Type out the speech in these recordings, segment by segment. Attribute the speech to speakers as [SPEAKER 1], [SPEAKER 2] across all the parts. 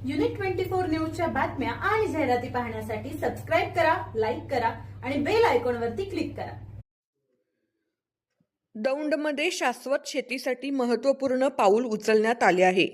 [SPEAKER 1] Unit 24 न्यूजच्या बातम्या आणि जाहिराती पाहण्यासाठी सबस्क्राइब करा, लाईक करा आणि बेल आयकॉनवरती क्लिक करा।
[SPEAKER 2] दौंडमध्ये शाश्वत शेतीसाठी महत्त्वपूर्ण पाऊल उचलण्यात आले आहे।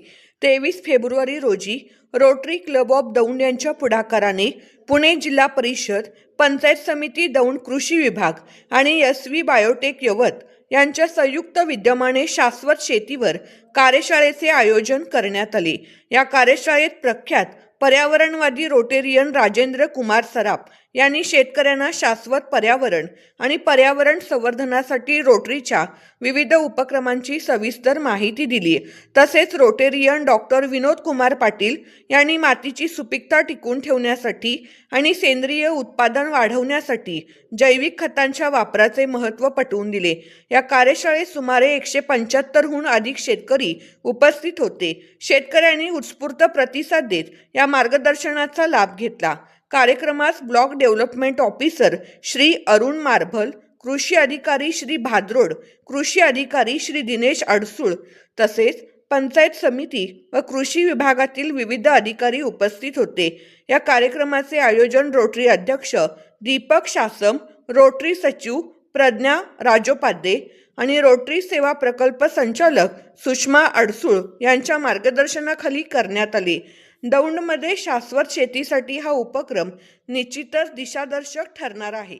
[SPEAKER 2] 23 फेब्रुवारी रोजी रोटरी क्लब ऑफ दौंड यांच्या पुढाकाराने पुणे जिल्हा परिषद, पंचायत समिती दौंड कृषी विभाग आणि SV बायोटेक यवत यांच्या संयुक्त विद्यमाने शाश्वत शेतीवर कार्यशाळेचे आयोजन करण्यात आले। या कार्यशाळेत प्रख्यात पर्यावरणवादी रोटेरियन राजेंद्र कुमार सराफ यांनी शेतकऱ्यांना शाश्वत पर्यावरण आणि पर्यावरण संवर्धनासाठी रोटरीच्या विविध उपक्रमांची सविस्तर माहिती दिली। तसेच रोटेरियन डॉक्टर विनोद कुमार पाटील यांनी मातीची सुपीकता टिकवून ठेवण्यासाठी आणि सेंद्रिय उत्पादन वाढवण्यासाठी जैविक खतांच्या वापराचे महत्त्व पटवून दिले। या कार्यशाळेत सुमारे 175 हून अधिक शेतकरी उपस्थित होते। शेतकऱ्यांनी उत्स्फूर्त प्रतिसाद देत या मार्गदर्शनाचा लाभ घेतला। कार्यक्रमास block development officer Shri Arun Marbhal, कृषी अधिकारी श्री भाद्रोड, कृषी अधिकारी श्री दिनेश अडसूळ तसेच पंचायत समिती व कृषी विभागातील विविध अधिकारी उपस्थित होते। या कार्यक्रमाचे आयोजन रोटरी अध्यक्ष दीपक शासम, रोटरी सचिव प्रज्ञा राजोपाध्ये आणि रोटरी सेवा प्रकल्प संचालक सुषमा अडसूळ यांच्या मार्गदर्शनाखाली करण्यात आले। दौंडमध्ये शाश्वत शेतीसाठी हा उपक्रम निश्चितच दिशादर्शक ठरणार आहे।